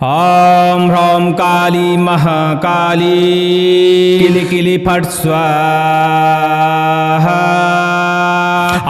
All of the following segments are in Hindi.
ओम ह्रौं काली महाकाली किली किली फट स्वाहा।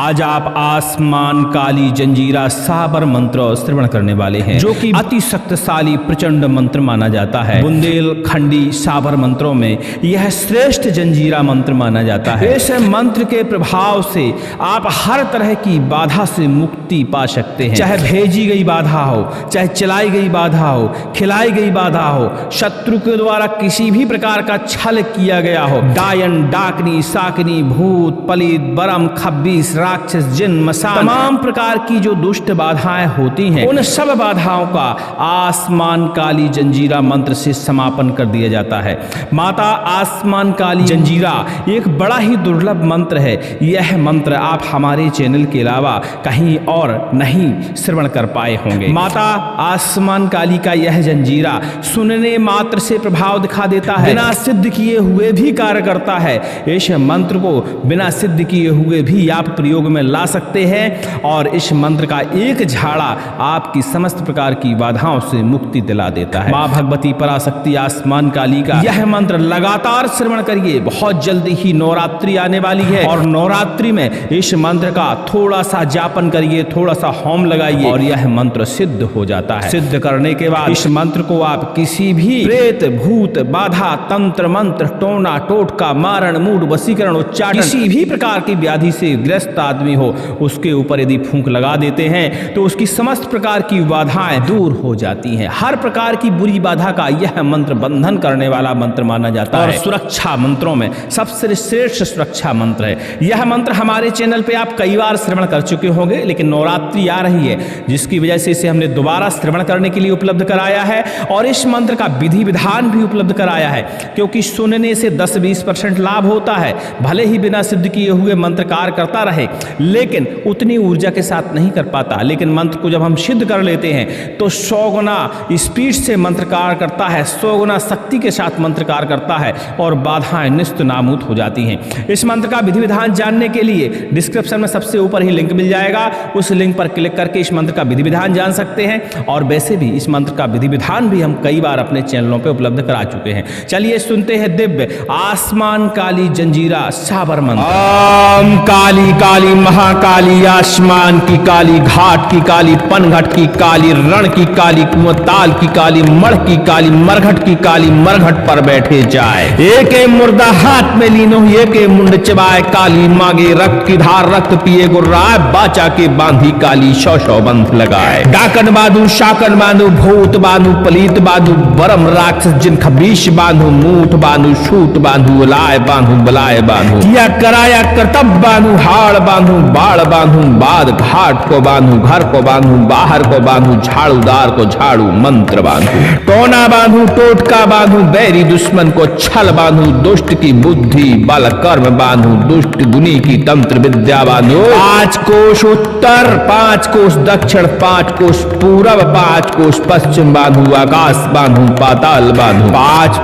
आज आप आसमान काली जंजीरा साबर मंत्र श्रवण करने वाले हैं, जो कि अति शक्तिशाली प्रचंड मंत्र माना जाता है। बुंदेलखंडी साबर मंत्रों में यह श्रेष्ठ जंजीरा मंत्र माना जाता है। इस मंत्र के प्रभाव से आप हर तरह की बाधा से मुक्ति पा सकते हैं, चाहे भेजी गई बाधा हो, चाहे चलाई गई बाधा हो, खिलाई गई बाधा हो, शत्रु के द्वारा किसी भी प्रकार का छल किया गया हो, डायन डाकनी साकनी भूत पलित बरम खब्बीस राक्षस जिन मसान तमाम प्रकार की जो दुष्ट बाधाएं होती हैं, उन सब बाधाओं का आसमान काली जंजीरा मंत्र से समापन कर दिया जाता है। माता आसमान काली जंजीरा एक बड़ा ही दुर्लभ मंत्र है। यह मंत्र आप हमारे चैनल के अलावा कहीं और नहीं श्रवण कर पाए होंगे। माता आसमान काली का यह जंजीरा सुनने मात्र से प्रभाव दिखा देता है, बिना सिद्ध किए हुए भी कार्य करता है। इस मंत्र को बिना सिद्ध किए हुए भी आप प्रयोग में ला सकते हैं और इस मंत्र का एक झाड़ा आपकी समस्त प्रकार की बाधाओं से मुक्ति दिला देता है। मां भगवती पराशक्ति आसमान काली का यह मंत्र लगातार श्रवण करिए। बहुत जल्दी ही नवरात्रि आने वाली है और नवरात्रि में इस मंत्र का थोड़ा सा जापन करिए, थोड़ा सा होम लगाइए और यह मंत्र सिद्ध हो जाता है। सिद्ध करने के बाद इस मंत्र को आप किसी भी प्रेत भूत बाधा तंत्र मंत्र टोना टोटका मारण मूड वशीकरण उच्चाटन किसी भी प्रकार की व्याधि से ग्रस्त आदमी हो, उसके ऊपर यदि फूंक लगा देते हैं तो उसकी समस्त प्रकार की बाधाएं दूर हो जाती हैं। हर प्रकार की बुरी बाधा का यह मंत्र बंधन करने वाला मंत्र माना जाता है और सुरक्षा मंत्रों में सबसे श्रेष्ठ सुरक्षा मंत्र है। यह मंत्र हमारे चैनल पे आप कई बार श्रवण कर चुके होंगे, लेकिन नवरात्रि आ रही है जिसकी वजह से इसे हमने दोबारा श्रवण करने के लिए उपलब्ध कराया है और इस मंत्र का विधि विधान भी उपलब्ध कराया है, क्योंकि सुनने से 10-20% लाभ होता है। भले ही बिना सिद्ध किए हुए मंत्र कार्य करता रहे, लेकिन उतनी ऊर्जा के साथ नहीं कर पाता। लेकिन मंत्र को जब हम सिद्ध कर लेते हैं तो 100 गुना स्पीड से मंत्र कार्य करता है, 100 गुना शक्ति के साथ मंत्र कार्य करता है और बाधाएं निस्त नाबूद हो जाती हैं। इस मंत्र का विधि विधान जानने के लिए डिस्क्रिप्शन में सबसे ऊपर ही लिंक मिल जाएगा, उस लिंक पर क्लिक करके इस मंत्र का विधि विधान जान सकते हैं। और वैसे भी इस मंत्र का विधि विधान भी हम कई बार अपने चैनलों पे उपलब्ध करा चुके हैं। चलिए सुनते हैं दिव्य आसमान काली जंजीरा साबर मंत्र। ओम काली काली महाकाली आसमान की काली घाट की काली पनघट की काली रण की काली कुआंताल की काली मढ़ की काली मरघट की काली मरघट पर बैठे जाए। एक मुर्दा हाथ में लीनो एक मुंड चबाए, काली मांगे रक्त की धार रक्त पिए गुर्राए, बाचा के बांधी काली 100 बंध लगाए। डाकन बांधू शाकन बांधू भूत बांधू पलीत बांधू बरम राक्षस जिन खबीश बांधू मूठ बांधू छूट बांधू लाए बांधू बलाए बांधू किया कराया करतब बांधू हाड़ बांधू बाड़ बांधू बाद घाट को बांधू घर को बांधू बाहर को बांधू झाड़ूदार को झाड़ू मंत्र बांधू टोना बांधू टोटका बांधू बैरी दुश्मन को छल बांधू दुष्ट की बुद्धि बल कर्म बांधू दुष्ट गुनी की तंत्र विद्या बांधू। 5 कोश उत्तर 5 कोश दक्षिण 5 कोश पूरब 5 कोश पश्चिम बांधू आकाश बांधू पाताल बांधू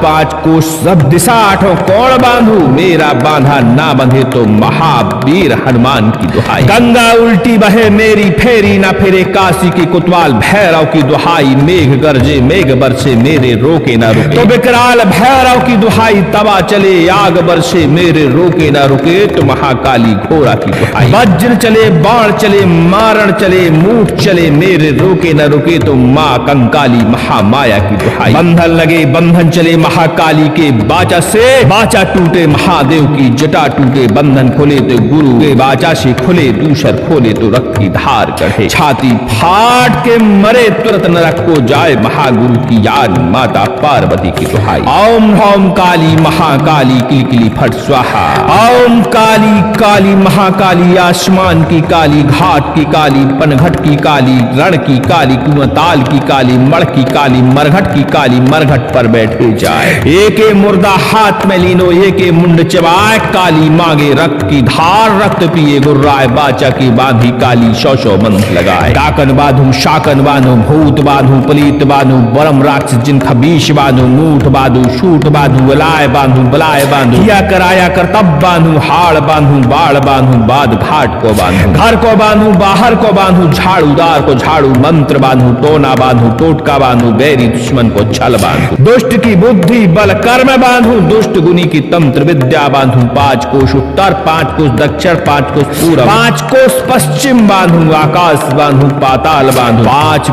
5 कोश सब दिशा 8 कोण बांधू। मेरा बांधा ना बंधे तो महावीर हनुमान की दुहाई। गंगा उल्टी बहे मेरी फेरी ना फिरे काशी की कोतवाल भैरव की दुहाई। मेघ गरजे मेघ बरसे मेरे रोके ना रुके तो विकराल भैरव की दुहाई। तवा चले आग बरसे मेरे रोके ना रुके तो महाकाली घोड़ा की दुहाई। वज्र चले बाण चले मारण चले मूठ चले मेरे रोके ना रुके तो माँ कंकाली महामाया की दुहाई। बंधन लगे बंधन चले महाकाली के बाचा से बाचा टूटे महादेव की जटा टूटे। बंधन खोले तो गुरु के बाचा से खुले दूसर खोले तो रक्त की धार चढ़े। छाती फाट के मरे तुरंत नरक को जाए महागुरु की याद माता पार्वती की दुहाई। ओम ह्रौं काली महाकाली किलकिली फट स्वाहा। ओम काली काली महाकाली आसमान की काली घाट की काली पनघट की काली रण की काली कुआंताल की काली मढ़ की काली मरघट की काली मरघट पर बैठे जाए। एक मुर्दा हाथ में लीनो एक मुंड चबाए, काली मांगे रक्त की धार रक्त पिए गुर्राए बाचा की बांधी काली शौशो बंध लगाए। डाकन बांधू शाकन बांधू भूत बांधू पलीत बांधू बरम राक्षस जिन खबीश बांधू मूठ बांधू शूट बांधू वलाय बांधू बलाय बांधू किया कराया करतब बांधू हाड़ बांधू बाढ़ बांधू बाद घाट को बांधू घर को बांधू बाहर को बांधू झाड़ूदार को झाड़ू मंत्र बांधू टोना बांधू टोटका बांधू बैरी दुश्मन को छल बांधू दुष्ट की बुद्धि बल कर्म बांधू दुष्ट गुनी की तंत्र विद्या बांधू 5 कोश उत्तर 5 कोश दक्षिण 5 कोश पूर्व 5 कोश पश्चिम बांधू आकाश बांधू पाताल बांधू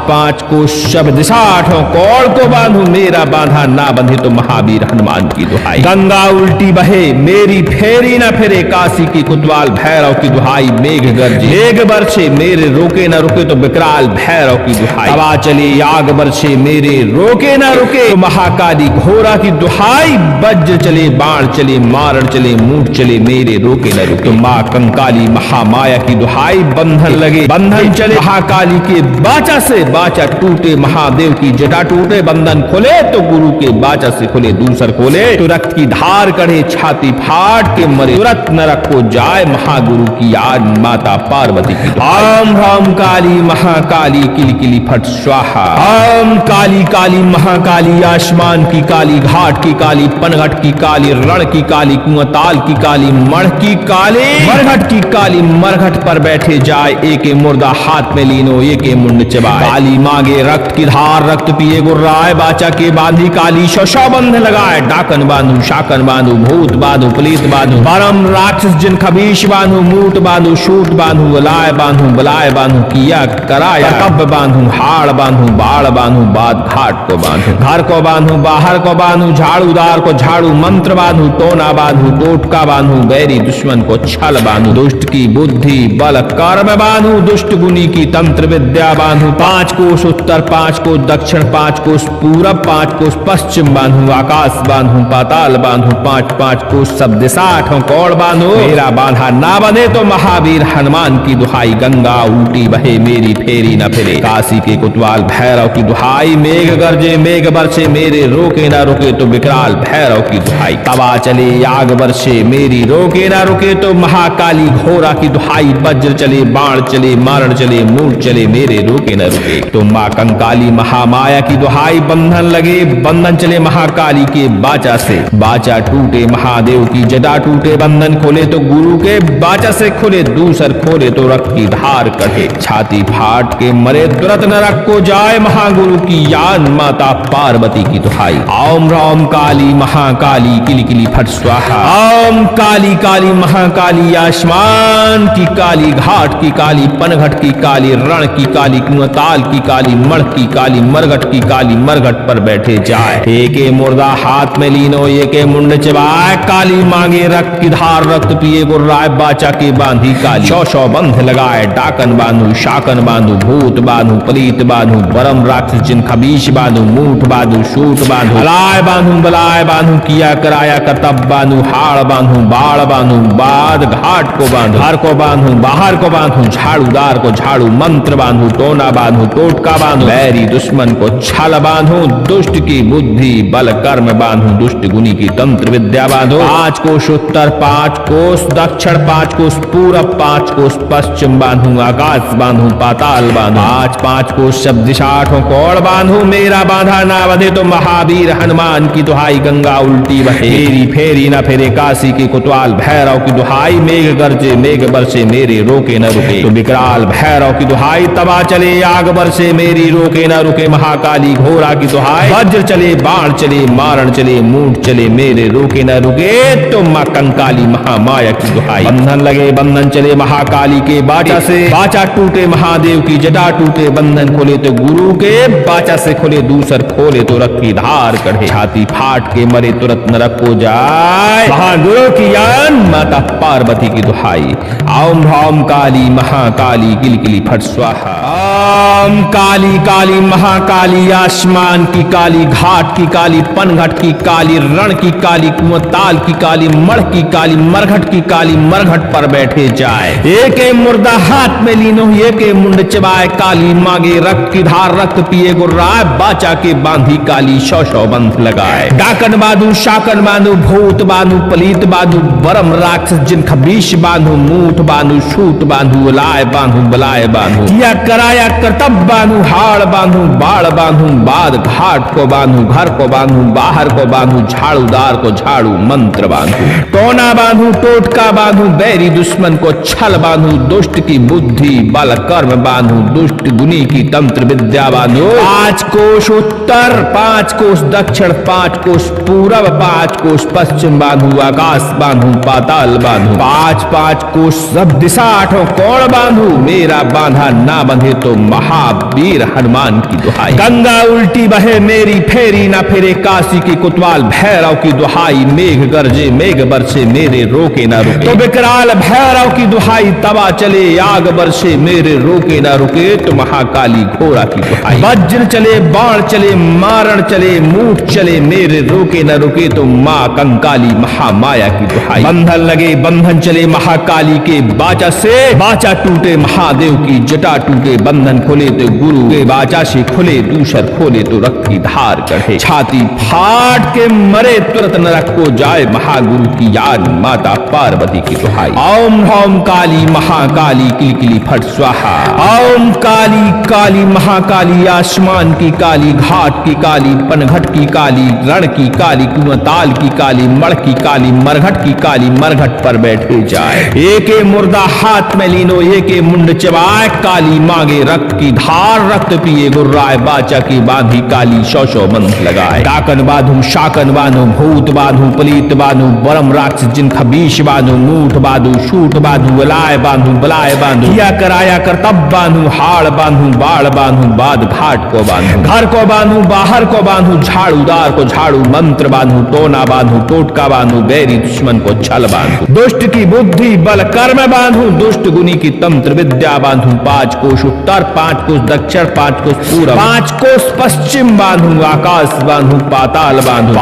5 कोश शब्द दिशा 8 कौड़ को बांधू मेरा बांधा ना बंधे तो महावीर हनुमान की दुहाई। गंगा उल्टी बहे मेरी फेरी न फिरे काशी की कुतवाल भैरव की दुहाई। मेघ गरजे मेघ बरसे मेरे रोके न रुके तो विकराल भैरव की दुहाई। हवा चले आग बरसे मेरे रोके न रुके तो महाकाली घोरा की दुहाई। वज्र चले बाण चले मारण चले मूठ चले मेरे रोके न रुके तो माँ कंकाली महामाया की दुहाई। बंधन लगे बंधन चले महाकाली के बाचा से बाचा टूटे महादेव की जटा टूटे। बंधन खोले तो गुरु के बाचा से खुले दूसर खोले तो रक्त की धार कढ़े छाती फाट के मरे तुरंत नरक को जाए महागुरु की आज माता पार्वती की। ओम ह्राम काली महाकाली किली किली फट स्वाहा। ओम काली काली महाकाली आसमान की काली घाट की काली पनघट की काली रण की काली कुआंताल की काली मढ़ की काली मरघट की काली मरघट पर बैठे जाए एक मुर्दा हाथ में लीनो एक मुंड चबाए। काली मांगे रक्त की धार रक्त पिए गुर्राए बाचा के बांधी काली शौशा बंध लगाए। डाकन बांधू शाकन बांधू भूत बांधू पलीत बांधू परम राक्षस जिन खबीश बांधू मूठ बांधू शूट बांधू वलाय बांधू बलाय बांधू किया कराया कब बांधू हाड़ बांधू बाढ़ बांधू बाद घाट को बांधू घर को बांधू बाहर को बांधू झाड़ूदार को झाड़ू मंत्र बांधू टोना बांधू टोटका बांधू बैरी दुश्मन को छल बांधू दुष्ट की बुद्धि बल कर्म बांधू दुष्ट गुनी की तंत्र विद्या बांधू 5 कोश उत्तर 5 कोश दक्षिण 5 कोश पूरब 5 कोश पश्चिम बांधू आकाश बांधू पाताल बांधू 5 कोश सब दिशा 8 कौड़ बांधू मेरा बांधा ना बंधे तो महावीर हनुमान की दुहाई। गंगा उल्टी बहे मेरी फेरी न फिरे काशी के कुतवाल भैरव की दुहाई। मेघ गरजे मेघ बरसे मेरे रोके न रुके तो विकराल भैरव की दुहाई। हवा चले आग बरसे मेरी रोके न रुके तो महाकाली घोरा की दुहाई। वज्र चले बाण चले मारण चले मूठ चले मेरे रोके न रुके तो माँ कंकाली महामाया की दुहाई। बंधन लगे बंधन चले महाकाली के बाचा से बाचा टूटे महादेव की जटा टूटे। बंधन खोले तो गुरु के बाचा से खुले दूसर खोले तो रक्त की धार कढ़े छाती फाट के मरे तुरंत नरक को जाए महागुरु की यान माता पार्वती की दुहाई। ओम राम काली महाकाली किली किली फट स्वाहा। ओम काली काली महाकाली आसमान की काली घाट की काली पनघट की काली रण की काली कुआंताल की काली मढ़ की काली मरघट की काली मरघट पर बैठे जाए एक मुर्दा हाथ में लीनो एक मुंड चबाए। काली मांगे रक्त की धार रक्त पिए गुर्राए बाचा के बांधी काली शौशौ बंध लगाए। डाकन बांधू शाकन बांधू भूत बांधू पलीत बांधू बरम राक्षस जिन खबीश बांधू मूठ बांधू शूट बांधू हलाय बांधू बलाय बांधू किया कराया करतब बांधू हाड़ बांधू बाढ़ बांधू बाद घाट को बांधू घर को बांधू बाहर को बांधू झाड़ूदार को झाड़ू मंत्र बांधू टोना बांधू टोटका बांधू बैरी दुश्मन को छल बांधू दुष्ट की बुद्धि बल कर्म बांधू दुष्ट गुनी की तंत्र विद्या बांधू 5 कोश उत्तर 5 कोश दक्षिण 5 कोश पूरब 5 कोश पश्चिम बांधू आकाश बांधू पाताल बांधू 5 कोश सब दिशा 8 कौड़ बांधू मेरा बांधा ना बंधे तो महावीर हनुमान की दुहाई। गंगा उल्टी बहे मेरी फेरी न फिरे काशी की कुतवाल भैरव की दुहाई। मेघ गरजे मेघ बरसे मेरे रोके न रुके तो विकराल भैरव की दुहाई। तबा चले आग बरसे मेरी रोके न रुके महाकाली घोरा की दुहाई। वज्र चले बाण चले मारण चले मूठ चले मेरे रोके न रुके तो माँ कंकाली महामाया की दुहाई। बंधन लगे बंधन चले महाकाली के बाचा से बाचा टूटे महादेव की जटा टूटे। बंधन खोले तो गुरु के बाचा से खुले दूसर खोले तो रक्त की धार कढ़े छाती फाट के मरे तुरंत नरक को जाए महागुरु की यान माता पार्वती की दुहाई। ओम ह्राम काली महाकाली किली किली फट स्वाहा। ओम काली काली महाकाली आसमान की काली घाट की काली पनघट की काली रण की काली कुआंताल की काली मढ़ की काली मरघट की काली मरघट पर बैठे जाए एक मुर्दा हाथ में लीनो एक मुंड चबाए। काली मांगे रक्त की धार रक्त पिए गुर्राए बाचा के बांधी काली शौशौ बंध लगाए। डाकन बांधू शाकन बांधू भूत बांधू पलीत बांधू बरम राक्षस जिन खबीश बांधू मूठ बांधू शूट बांधू लाए बांधू बलाए बांधू किया कराया करतब बांधू हाड़ बांधू बाड़ बांधू बाद घाट को बांधू घर को बांधू बाहर को बांधू झाड़ूदार को झाड़ू मंत्र बांधू टोना बांधू टोटका बांधू बैरी दुश्मन को छल बांधू दुष्ट की बुद्धि बल कर्म बांधू दुष्ट गुनी की तंत्र विद्या बांधू 5 कोश उत्तर 5 कोश दक्षिण 5 कोश पूरब 5 कोश पश्चिम बांधू आकाश बांधू पाताल बांधू 5 कोश सब दिशा 8 कोण बांधू मेरा बांधा ना बंधे तो महावीर हनुमान की दुहाई गंगा उल्टी बहे मेरी फेरी ना फिरे काशी की कोतवाल भैरव की दुहाई मेघ गरजे मेघ बरसे मेरे रोके ना रुके तो विकराल भैरव की दुहाई तवा चले आग बरसे मेरे रोके ना रुके तो महाकाली घोड़ा की दुहाई वज्र चले बाण चले मारण चले मूठ चले मेरे रोके ना रुके तो माँ कंकाली महामाया की दुहाई बंधन लगे बंधन चले महाकाली के बाचा से बाचा टूटे महादेव की जटा टूटे बंधन खोले तो गुरु के बाचा से खुले दूसर खोले तो रक्त की धार चढ़े छाती फाट के मरे तुरंत नरक को जाए महागुरु की याद माता पार्वती की दुहाई ओम ह्रौम काली महाकाली किलकिली फट स्वाहा ओम काली काली महाकाली आसमान की काली घाट की काली पनघट की काली रण की काली कुआंताल की काली मड़ की काली मरघट की काली मरघट पर बैठे जाए एके मुर्दा हाथ में लीनो एके मुंड चबाए काली मांगे रक्त की धार रक्त पिए गुर्राए बाचा की बांधी काली शौ बंध लगाए डाकन बांधू शाकन बांधू भूत बांधू पलीत बांधू बरम राक्षस जिन खबीश बांधू मूठ बांधू शूट बांधू लाए बांधू बलाए बांधू किया कराया करतब बांधू हाड़ बांधू बाड़ बांधू बाद घाट को बांधू घर को बांधू बाहर को बांधू झाड़ूदार को झाड़ू मंत्र बांधू टोना बांधू टोटका बांधू बैरी दुश्मन को छल बांधू दुष्ट की बुद्धि बल कर्म बांधू दुष्ट गुनी की तंत्र विद्या बांधू 5 कोश उत्तर 5 कोश दक्षिण 5 कोश पूरब 5 कोश पश्चिम बांधू आकाश बांधू पाताल बांधू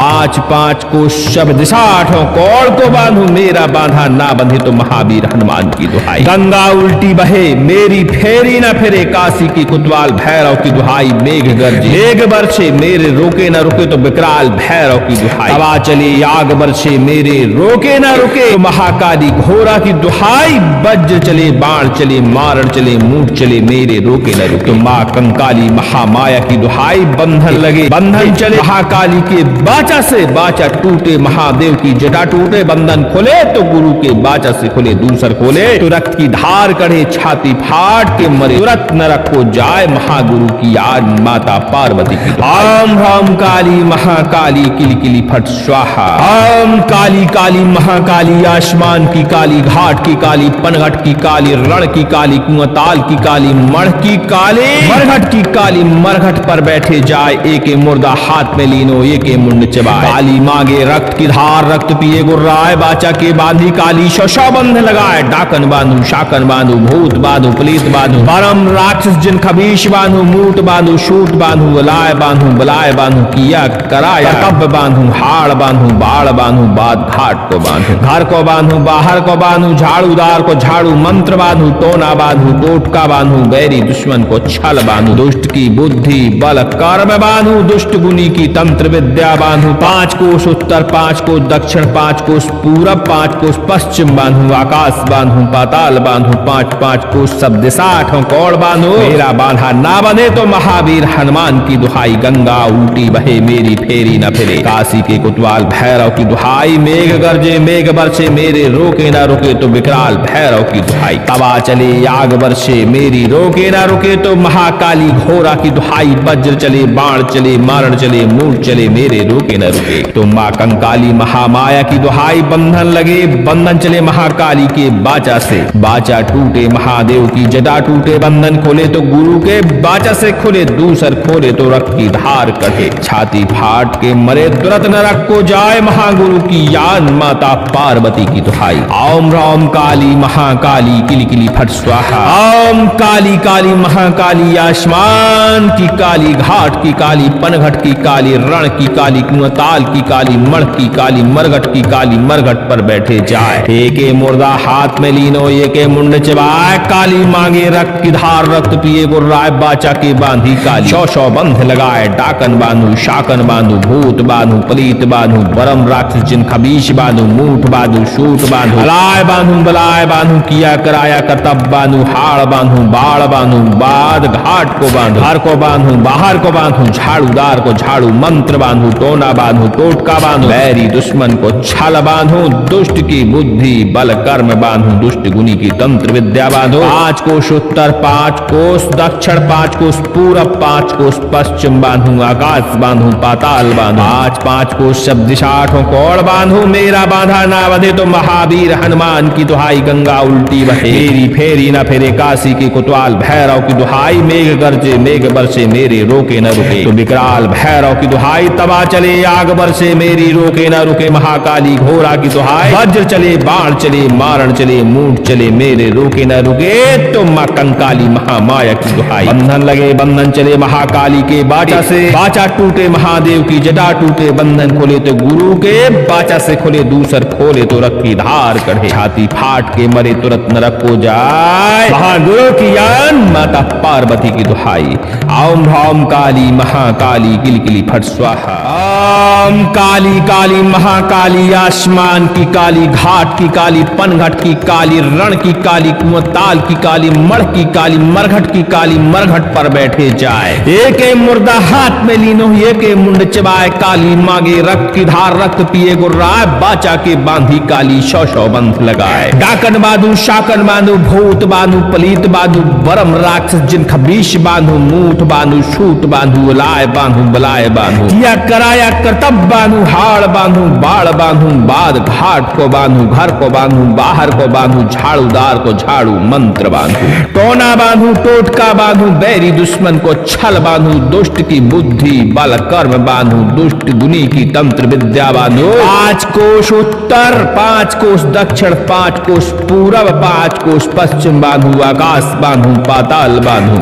5 कोश सब दिशा 8 कोण को बांधू मेरा बांधा ना बंधे तो महावीर हनुमान की दुहाई गंगा उल्टी बहे मेरी फेरी ना फिरे काशी की कोतवाल भैरव की दुहाई मेघ गरजे मेघ बरसे मेरे रोके ना रुके तो विकराल भैरव की दुहाई हवा चले आग बरसे मेरे रोके ना रुके तो महाकाली घोड़ा की दुहाई वज्र चले बाण चले मारण चले मूठ चले मेरे रोके न रुके माँ कंकाली महामाया की दुहाई बंधन लगे बंधन चले महाकाली के बाचा से बाचा टूटे महादेव की जटा टूटे बंधन खोले तो गुरु के बाचा से खुले दूसर खोले तो रक्त की धार कढ़े छाती फाट के मरे तुरंत नरक को जाए महागुरु की याद माता पार्वती की ओम ह्रौम काली महाकाली किलकिली फट स्वाहा ओम काली काली महाकाली आसमान की काली घाट की काली पनघट की काली रण की काली कुआंताल की काली मड़ की काली मरघट की काली मरघट पर बैठे जाए एके मुर्दा हाथ में लीनो एके मुंड चबाए काली मांगे रक्त की धार रक्त पिए गुर्राए बाचा के बांधी काली शौ बंध लगाए डाकन बांधू शाकन बांधू भूत बांधू पलीत बांधू परम राक्षस जिन खबीश बांधू मूठ बांधू शूट बांधू लाए बांधू बलाए बांधू किया कराया कब बांधू हाड़ बांधू बाड़ बांधू बाद घाट को बांधू घर को बांधू बाहर को बांधू झाड़ूदार को झाड़ू मंत्र बांधू टोना बांधू टोटका बांधू बैरी दुश्मन को छल बांधू दुष्ट की बुद्धि बल कर्म बांधू दुष्ट गुनी की तंत्र विद्या बांधू 5 कोश उत्तर 5 कोश दक्षिण 5 कोश पूरब 5 कोश पश्चिम बांधू आकाश बांधू पाताल बांधू 5 कोश सब दिशा 8 कोण बांधू मेरा बांधा ना बंधे तो महावीर हनुमान की दुहाई गंगा उल्टी बहे मेरी फेरी न फिरे काशी के कोतवाल भैरव की दुहाई मेघ गरजे मेघ बरसे मेरे रोके ना रुके तो विकराल भैरव की दुहाई तवा चले आग बरसे मेरी रोके ना रुके तो महाकाली घोड़ा की दुहाई वज्र चले बाण चले मारण चले मूठ चले मेरे रोके न रुके तो माँ कंकाली महामाया की दुहाई बंधन लगे बंधन चले महाकाली के बाचा से बाचा टूटे महादेव की जटा टूटे बंधन खोले तो गुरु के बाचा से खुले दूसर खोले तो रक्त की धार कटे छाती फाट के मरे तुरंत नरक को जाए महागुरु की याद माता पार्वती की दुहाई ओम ह्रौम काली महाकाली किलकिली फट स्वाहा ओम काली काली महाकाली आसमान की काली घाट की काली पनघट की काली रण की काली कुआंताल की काली मड़ की काली मरघट की काली मरघट पर बैठे जाए एके मुर्दा हाथ में लीनो एके मुंड चबाए काली मांगे रक्त की धार रक्त पिए गुर्राए बाचा के बांधी काली शौ बंध लगाए डाकन बांधू शाकन बांधू भूत बांधू पलीत बांधू बरम राक्षस जिन खबीश बांधू मूठ बांधू शूट बांधू लाए बांधू बांधू बलाय बांधू किया कराया करतब बांधू हाड़ बांधू बाड़ बांधू बाद घाट को बांधू घर को बांधू बाहर को बांधू झाड़ूदार को झाड़ू मंत्र बांधू टोना बांधू टोटका बांधू बैरी दुश्मन को छल बांधू दुष्ट की बुद्धि बल कर्म बांधू दुष्ट गुनी की तंत्र विद्या बांधू 5 कोस उत्तर 5 कोस दक्षिण 5 कोस पूरब 5 कोस पश्चिम बांधू आकाश बांधू पाताल बांधू 5 कोस सब दिशा 8 कोण बांधू मेरा बांधा ना बंधे तो महावीर हनुमान की दुहाई गंगा उल्टी बहे फेरी फेरी न फेरे काशी की कोतवाल भैरव की दुहाई मेघ गरजे मेघ बरसे मेरे रोके न रुके तो विकराल भैरव की दुहाई तबा चले आग बरसे मेरी रोके न रुके महाकाली घोड़ा की दुहाई वज्र चले बाण चले मारण चले मूठ चले मेरे रोके न रुके तो मां कंकाली महामाया की दुहाई बंधन लगे बंधन चले महाकाली के बाचा से बाचा टूटे महादेव की जटा टूटे बंधन खोले तो गुरु के बाचा से खोले दूसर खोले तो रखी धार कढ़े छाती फाट के मरे तुरंत नरक को जाए महागुरु की यान माता पार्वती की दुहाई ओम ह्रौम काली महाकाली किलकिली फट स्वाहा ओम काली काली महाकाली आसमान की काली घाट की काली पनघट की काली रण की काली कुआं की काली मड़ की काली मरघट की काली मरघट पर बैठे जाए एक मुर्दा हाथ में लीनो एक मुंड चबाए काली मांगे रक्त की धार रक्त पिए गुर्राए बाचा के बांधी काली शौ बंध लगाए डाकन बांधू शाकन बांधू भूत बांधू पलीत बांधू बरम राक्षस जिन खबीश बांधू मूठ बांधू शूट बांधू लाए बांधू बलाए बांधू किया कराया करतब बांधू हाड़ बांधू बाड़ बांधू बाद घाट को बांधू घर को बांधू बाहर को बांधू झाड़ूदार को झाड़ू मंत्र बांधू टोना बांधू टोटका बांधू बैरी दुश्मन को छल बांधू दुष्ट की बुद्धि बल कर्म बांधू दुष्ट गुनी की तंत्र विद्या बांधू 5 कोस उत्तर 5 कोस दक्षिण 5 कोस पूरब 5 कोस पश्चिम बांधू आकाश बांधू पाताल बांधू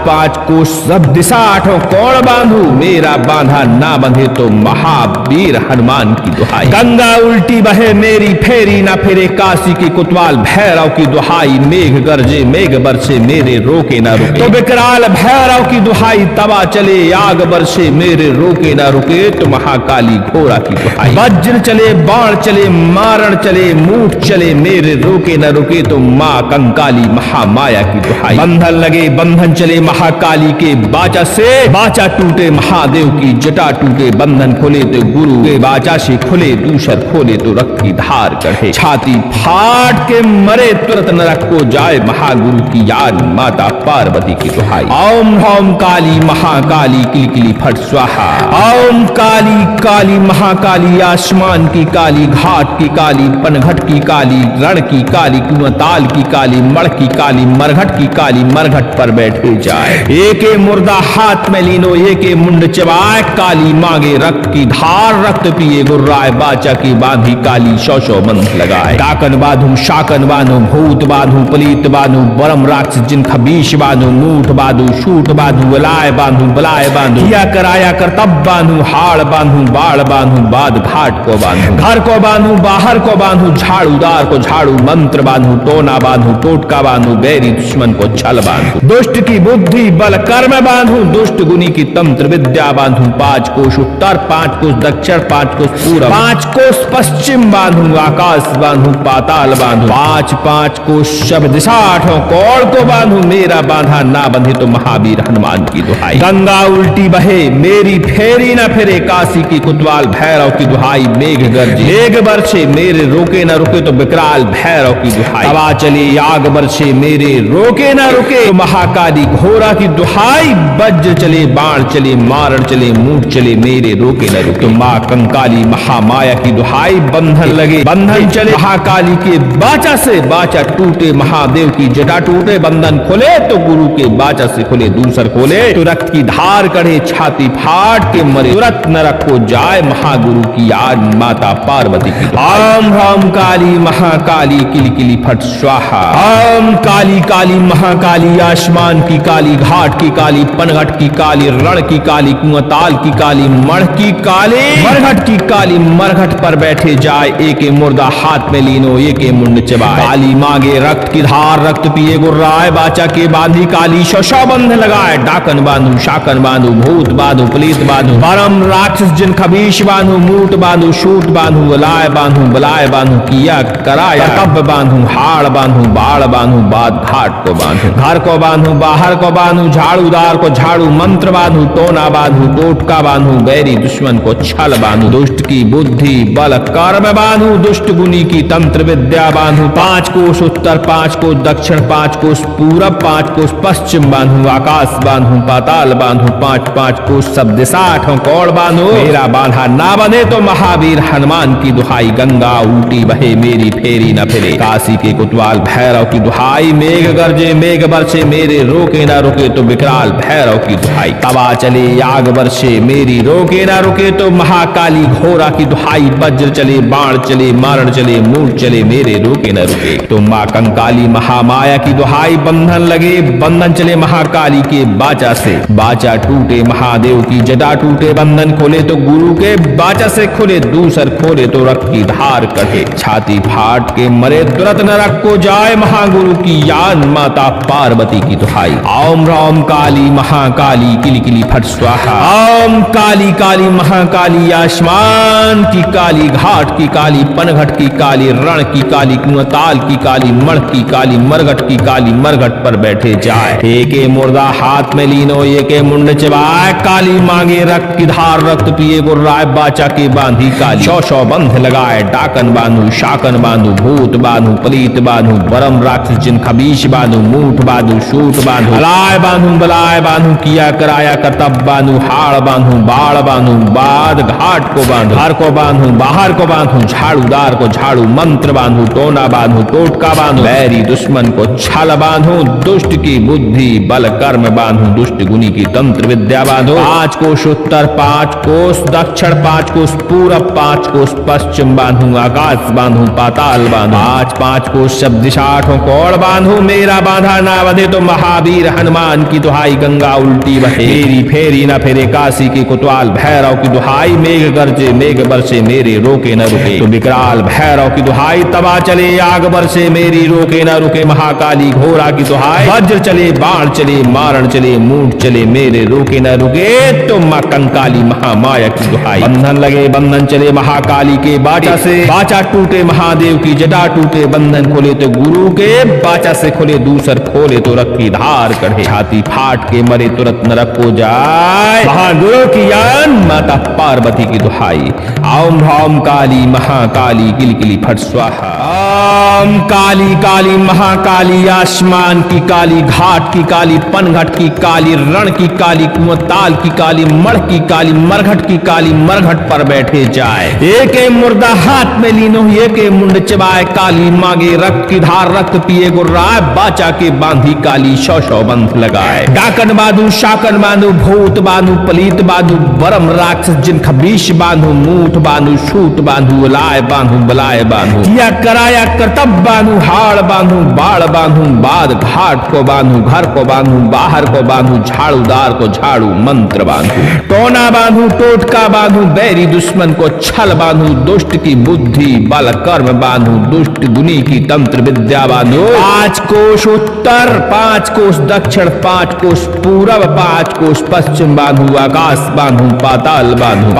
5 कोस सब दिशा 8 कोण बांधू मेरा बांधा ना बंधे तो महावीर हनुमान की दुहाई गंगा उल्टी बहे मेरी फेरी ना फेरे काशी की कोतवाल भैरव की दुहाई मेघ गरजे मेघ बरसे मेरे रोके ना रुके तो विकराल भैरव की दुहाई तबा चले आग बरसे मेरे रोके ना रुके तो महाकाली घोड़ा की दुहाई वज्र चले बाण चले मारण चले मूठ चले मेरे रोके न रुके तो मां कंकाली महामाया की दुहाई बंधन लगे बंधन चले महाकाली के बाचा से बाचा टूटे महादेव की जटा टूटे बंधन खोले तो गुरु के बाचा से खुले दूसर खोले तो रक्त की धार कढ़े छाती फाट के मरे तुरंत नरक को जाए महागुरु की याद माता पार्वती की दुहाई ओम ह्रौम काली महाकाली किलकिली फट स्वाहा ओम काली काली महाकाली आसमान की काली घाट की काली पनघट की काली रण की काली कुआं की काली मड़ की काली मरघट की काली मरघट पर बैठे जाए एक मुर्दा हाथ में लीनो एक मुंड चबाए काली मांगे रक्त की धार रक्त पिए गुर्राए बाचा की बांधी काली शौ बंध लगाए डाकन बांधू शाकन बांधू भूत बांधू पलीत बांधू बरम राक्षस जिन खबीश बांधू मूठ बांधू शूट बांधू लाए बांधू बलाए बांधू किया कराया करतब बांधू हाड़ बांधू बाड़ बांधू बाद घाट को बांधू घर को बांधू बाहर को बांधू झाड़ूदार को झाड़ू मंत्र बांधू टोना बांधू टोटका बांधू बैरी दुश्मन को छल बांधू दुष्ट की बुद्धि बल कर्म बांधू दुष्ट गुनी की तंत्र विद्या बांधू 5 कोस उत्तर 5 कोस दक्षिण 5 कोस पूरब 5 कोस पश्चिम बांधू आकाश बांधू पाताल बांधू 5 कोस सब दिशा 8 कोण को बांधू मेरा बांधा ना बंधे तो महावीर हनुमान की दुहाई गंगा उल्टी बहे मेरी फेरी न फिरे काशी की कोतवाल भैरव की दुहाई मेघ गरजे मेघ बरसे मेरे रोके न रुके तो विकराल भैरव की दुहाई हवा चले आग बरसे मेरे रोके न रुके तो महाकाली घोड़ा की दुहाई वज्र चले बाण चले मारण चले मूठ चले मेरे रोके न रुके तो मां कंकाली महामाया की दुहाई बंधन लगे बंधन चले महाकाली के बाचा से बाचा टूटे महादेव की जटा टूटे बंधन खोले तो गुरु के बाचा से खोले दूसर खोले तो रक्त की धार कढ़े छाती फाट के मरे तुरंत नरक को जाए महागुरु की याद माता पार्वती की ओम ह्रौम काली महाकाली किलकिली फट स्वाहा ओम काली काली महाकाली आसमान की काली घाट की काली पनघट की काली रण की काली कुआं की काली मड़ की काली मरघट की काली मरघट पर बैठे जाए एक मुर्दा हाथ में लीनो एक मुंड चबाए काली मांगे रक्त की धार रक्त पिए गुर्राए बाचा के बांधी काली शौ बंध लगाए डाकन बांधू शाकन बांधू भूत बांधू पलीत बांधू बरम राक्षस जिन खबीश बांधू मूठ बांधू शूट बांधू लाए बांधू बलाए बांधू किया करा कराया कर्तव्य बांधू, हाड़ बांधू, बाड़ बांधू, बाद घाट को बांधू, घर को बांधू, बाहर को बांधू, झाड़ूदार को झाड़ू, मंत्र बांधू, टोना बांधू, टोटका बांधू, बैरी दुश्मन को छल बांधू, दुष्ट की बुद्धि बल कर्म बांधू, दुष्ट गुनी की तंत्र विद्या बांधू, 5 कोस उत्तर, 5 कोस दक्षिण, 5 कोस पूरब, 5 कोस पश्चिम बांधू, आकाश बांधू, पाताल बांधू, 5 कोस सब दिशा 8 कोण बांधू। मेरा बांधा ना बने तो महावीर हनुमान की दुहाई, गंगा उल्टी बहे मेरी फेरी न फिरे, काशी के कोतवाल भैरव की दुहाई, मेघ गरजे मेघ बरसे मेरे रोके ना रुके तो विकराल भैरव की दुहाई, तवा चले आग बरसे मेरी रोके ना रुके तो महाकाली घोरा की दुहाई, वज्र चले बाण चले मारण चले मूठ चले मेरे रोके न रुके तो माँ कंकाली महामाया की दुहाई, बंधन लगे बंधन चले महाकाली के बाचा से, बाचा टूटे महादेव की जटा टूटे, बंधन खोले तो गुरु के बाचा से खुले, दूसर खोले तो रक्त की धार कटे, छाती फाट के मरे तुरंत नरक को जाए, महागुरु की यान माता पार्वती की दुहाई। ओम राम काली महाकाली किली किली फट स्वाहा, ओम काली काली महाकाली आसमान की काली, घाट की काली, पनघट की काली, रण की काली, कुआंताल की काली, मण की काली, मरघट की काली, मरघट पर बैठे जाए, एक मुर्दा हाथ में लीनो एक मुंड चबाए, काली मांगे रक्त की धार, रक्त पिए गुर्राए, बाचा के बांधी काली, 100 बंध लगाए, डाकन बांधू, शाकन बांधू, भूत बांधू, पलीत बांधू, बरम राक्षस जिन खबीश बांधू, मूठ बांधू, शूट बांधू, हलाय बांधू, बलाय बांधू, किया कराया करतब बांधू, हाड़ बांधू, बाड़ बांधू, बाद घाट को बांधू, घर को बांधू, बाहर को बांधू, झाड़ूदार को झाड़ू, मंत्र बांधू, टोना बांधू, टोटका बांधू, बैरी दुश्मन को छल बांधू, दुष्ट की बुद्धि बल कर्म बांधू, दुष्ट गुनी की तंत्र विद्या बांधू, 5 कोस उत्तर, 5 कोस दक्षिण, 5 कोस पूरब, 5 कोस पश्चिम बांधू, आकाश बांधू, पाताल बांधू, 5 कोस सब दिशा 8 कोण बांधू, मेरा बांधा ना बंधे तो महावीर हनुमान की दुहाई, गंगा उल्टी बहे मेरी फेरी न फिरे, काशी की कोतवाल भैरव की दुहाई, मेघ गरजे मेघ बरसे मेरे रोके न रुके तो विकराल भैरव की दुहाई, तवा चले आग बरसे मेरी रोके न रुके, महाकाली घोरा की दुहाई, वज्र चले बाण चले मारण चले मूठ चले मेरे रोके न रुके तो माँ कंकाली महामाया की दुहाई, बंधन लगे बंधन चले महाकाली के बाचा से, बाचा टूटे महादेव की जटा टूटे, बंधन खोले तो गुरु के बाचा से खुले, दूसर खोले तो रक्त की धार कढ़े, छाती फाट के मरे तुरंत नरक को जाए, महागुरु की यान माता पार्वती की दुहाई। ओम राम काली महाकाली किली किली फट स्वाहा, ओम काली काली महाकाली आसमान की काली, घाट की काली, पनघट की काली, रण की काली, कुआंताल की काली, मण की काली, मरघट की काली, मरघट पर बैठे जाए, एक मुर्दा हाथ में लीनो एक मुंड चबाए, काली मांगे रक्त की धार, रक्त पिए गुर्राए, बाचा के बांधी काली, 100 बंध लगाए, डाकन बांधू, शाकन बांधू, भूत बांधू, पलीत बांधू, बरम राक्षस जिन खबीश बांधू, मूठ बांधू, शूट बांधू, लाय बांधू, बलाय बांधू, किया कराया करतब बांधू, हाड़ बांधू, बाड़ बांधू, बाद घाट को बांधू, घर को बांधू, बाहर को बांधू, झाड़ूदार को झाड़ू, मंत्र बांधू, टोना बांधू, टोटका बांधू, बैरी दुश्मन को छल बांधू, दुष्ट की बुद्धि बल कर्म बांधू, दुष्ट गुनी की तंत्र विद्या बांधू, 5 कोस उत्तर, 5 कोस दक्षिण, 5 कोस पूरब, 5 कोस पश्चिम बांधू, आकाश बांधू, पाताल बांधू,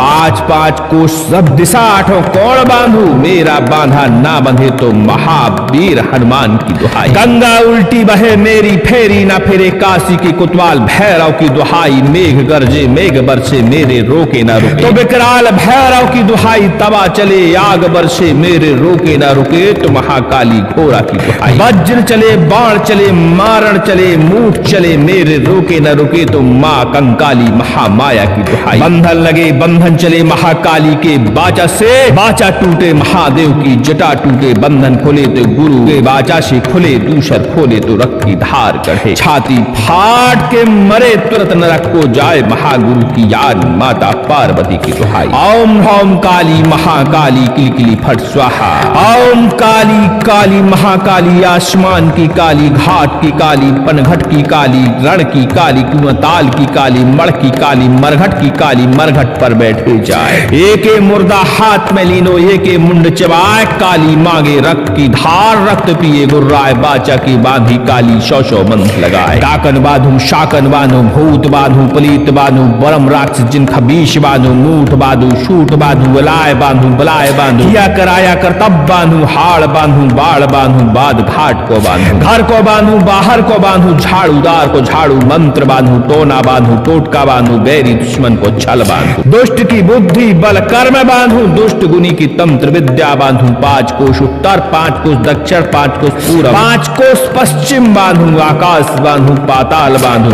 5 कोस सब दिशा 8 कोण बांधू, मेरा बांधा ना बंधे तो महावीर हनुमान की दुहाई, गंगा उल्टी बहे मेरी फेरी ना फिरे, काशी की कोतवाल भैरव की दुहाई, मेघ गरजे मेघ बरसे मेरे रोके ना रुके तो विकराल भैरव की दुहाई, तवा चले आग बरसे मेरे रोके ना रुके तो महाकाली घोरा की दुहाई, वज्र चले बाण चले मारण चले मूठ चले मेरे रोके न रुके तो माँ कंकाली महामाया की दुहाई, बंधन लगे बंधन चले महाकाली के बाचा से, बाचा टूटे महादेव की जटा टूटे, बंधन खोले तो गुरु के बाचा से खुले, दूसर खोले तो रक्त की धार कढ़े, छाती फाट के मरे तुरंत नरक को जाए, महागुरु की याद माता पार्वती की दुहाई। ओम ओम काली महाकाली किली किली फट स्वाहा, ओम काली काली महाकाली आसमान की काली, घाट की काली, पनघट की काली, रण की काली, कुआंताल की काली, मण की काली, मरघट की काली, मरघट पर बैठे जाए, एक मुर्दा हाथ में लीनो एक मुंड चबाए, काली मांगे रक्त की धार, रक्त पिए गुर्राए, बाचा की बांधी काली, 100 बंध लगाए, डाकन बांधू, शाकन बांधू, भूत बांधू, पलीत बांधू, बरम राक्षस जिन खबीश बांधू, मूठ बांधू, शूट बांधू, लाय बांधू, बलाय बांधू, किया कराया करतब बांधू, बांधू, हाड़ बांधू, बाड़ बांधू, बाद घाट को बांधू, घर को बांधू, बाहर को बांधू, झाड़ूदार को झाड़ू, मंत्र बांधू, टोना बांधू, टोटका बांधू, बैरी दुश्मन को छल बांधू, दुष्ट की बुद्धि बल कर्म बांधू, दुष्ट गुनी की तंत्र विद्या बांधू, 5 कोस उत्तर, 5 कोस दक्षिण, 5 कोस पूर्व, 5 कोस पश्चिम बांधू, आकाश बांधू, पाताल बांधू,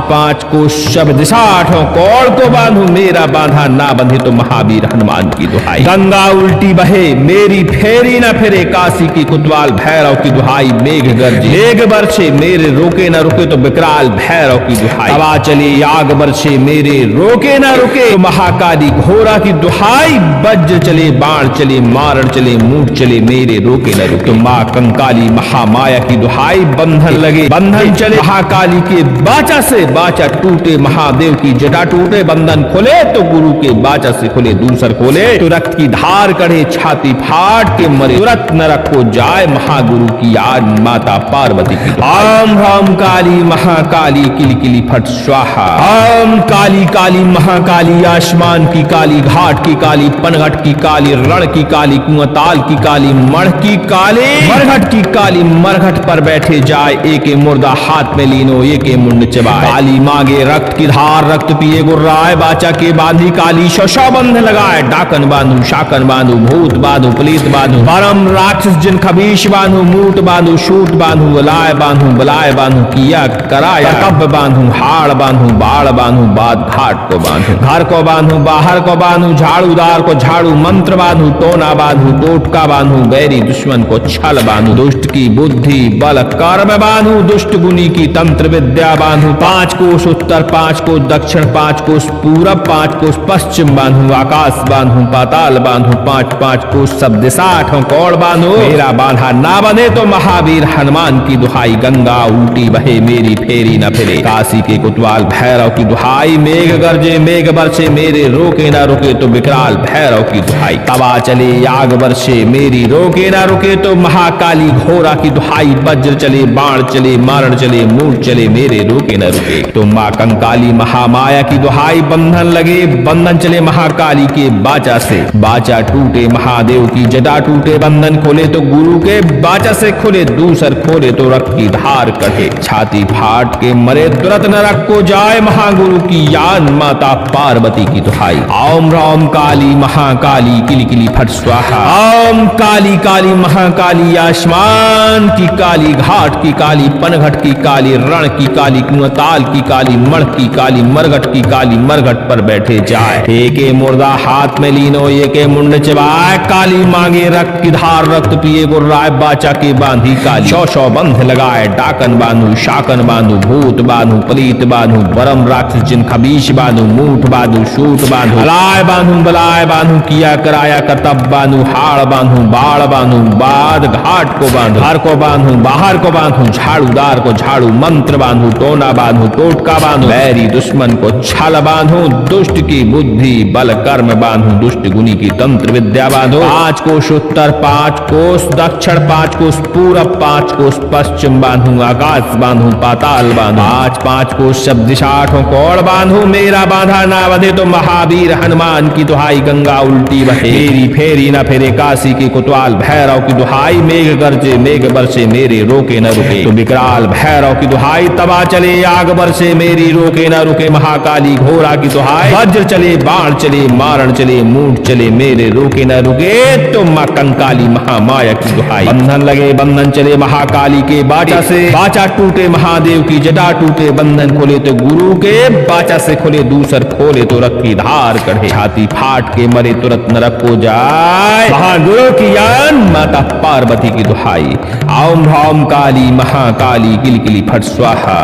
5 कोस सब दिशा, 8 कोण को बांधू, मेरा बांधा ना बंधे तो महावीर हनुमान की दुहाई। गंगा उल्टी बहे मेरी फेरी न फिरे, काशी की कुतवाल भैरव की दुहाई। मेघ गरजे मेघ बरसे मेरे रोके न रुके तो विकराल भैरव की दुहाई। हवा चले आग बरसे मेरे रोके न रुके तो महाकाली घोड़ा की दुहाई। वज्र चले बाण चले मारण चले मूठ चले मेरे रोके न रुके तो माँ कंकाली महामाया की दुहाई। बंधन लगे बंधन चले महाकाली के बाचा से, बाचा टूटे महादेव की जटा टूटे। बंधन खुले तो गुरु के बाचा से खुले, दूसर खोले तो रक्त की धार कढ़े, छाती फाट के मरे तुरंत नरक को जाए महागुरु की आज माता पार्वती की। ओम ह्राम काली महाकाली किली किली फट स्वाहा। ओम काली काली महाकाली, आसमान की काली, घाट की काली, पनघट की काली, रण की काली, कुआंताल की काली, मण की काली, मरघट की काली। मरघट पर बैठे जाए एके मुर्दा हाथ में लीनो, एके मुंड चबाए। काली मांगे रक्त की धार, रक्त पिए गुर्राए। बाचा के बांधी काली, शशा बंध लगाए। डाकन बांधू, शाकन बांधू, भूत बांधू, प्लीत बांधू, परम राक्षस जिन खबीश बांधू, मूट बांधू, शूट बांधू, बलाय बांधू, बलाय बांधू, किया कराया। कब बांधू, हाड़ बांधू, बाड़ बांधू, बाद घाट को बांधू, घर को बांधू, बाहर को बांधू, झाड़ूदार को झाड़ू, मंत्र बांधू, टोना बांधू, टोटका बांधू, बैरी दुश्मन को छल बांधू, दुष्ट की बुद्धि बल कर्म बांधू, दुष्ट गुनी की तंत्र विद्या बांधू। 5 कोस उत्तर, 5 कोस दक्षिण, 5 कोस पूरब, 5 कोस पश्चिम बांधू, आकाश बांधू, पाताल बांधू, 5 कोस सब दिशा, 8 कोण बांधू, मेरा बांधा ना बने तो महावीर हनुमान की दुहाई। गंगा उल्टी बहे मेरी फेरी न फिरे, काशी के कुतवाल भैरव की दुहाई। मेघ गरजे मेघ बरसे मेरे रोके न रुके तो विकराल भैरव की दुहाई। हवा चले आग बरसे मेरी रोके न रुके तो महाकाली घोड़ा की दुहाई। वज्र चले बाण चले मारण चले मूठ चले मेरे रोके न रुके तो माँ कंकाली महामाया की दुहाई। बंधन लगे बंधन चले महाकाली के बाचा से, बाचा टूटे महादेव की जटा टूटे। बंधन खोले तो गुरु के बाचा से खुले, दूसर खोले तो रक्त की धार कढ़े। छाती फाट के मरे तुरंत नरक को जाए महागुरु की यान माता पार्वती की दुहाई। ओम राम काली महाकाली किली किली फट स्वाहा। ओम काली काली महाकाली, आसमान की काली, घाट की काली, पनघट की काली, रण की काली, कुआंताल की काली, मण की काली, मरघट की काली, मरघट पर बैठे जाए। एके मुर्दा हाथ में लीनो, एके मुंड चबाए। काली मांगे रक्त की धार, रक्त पिए गुर्राए। बाचा के बांधी काली, 100 बंध लगाए। डाकन बांधू, शाकन बांधू, भूत बांधू, प्रीत बांधू, परम राक्षस जिन खबीश बांधू, मूठ बांधू, शूट बांधू, हलाय बांधू, बलाय बांधू, किया कराया करतब बांधू, हाड़ बांधू, बाड़ बांधू, बाद घाट को बांधू, घर को बांधू, बाहर को बांधू, झाड़ूदार को झाड़ू, मंत्र बांधू, टोना बांधू, टोटका बांधू, बैरी दुश्मन को छल बांधू, दुष्ट की बुद्धि बल कर्म बांधू, दुष्ट गुनी की तंत्र विद्या बांधो। 5 कोस उत्तर, 5 कोस दक्षिण, 5 कोस पूरब, 5 कोस पश्चिम बांधू, आकाश बांधू, पाताल बांधू, 5 कोस सब दिशा, 8 कोण बांधू, मेरा बांधा ना बंधे तो महावीर हनुमान की दुहाई। गंगा उल्टी बहे मेरी फेरी न फिरे, काशी की कुतवाल भैरव की दुहाई। मेघ गरजे मेघ बरसे मेरे रोके न रुके तो विकराल भैरव की दुहाई। तबा चले आग बरसे मेरी रोके न रुके महाकाली घोड़ा की दुहाई। वज्र चले बाण चले मारण चले मूठ चले मेरे रोके न रुके तो माँ कंकाली महामाया की दुहाई। बंधन लगे बंधन चले महाकाली के बाचा से, बाचा टूटे महादेव की जटा टूटे। बंधन खोले तो गुरु के बाचा से खुले, दूसर खोले तो रक्त की धार कढ़े। छाती फाट के मरे तुरंत नरक को जाए महागुरु की यान माता पार्वती की दुहाई। ओम ह्राम काली महाकाली किली किली फट स्वाहा।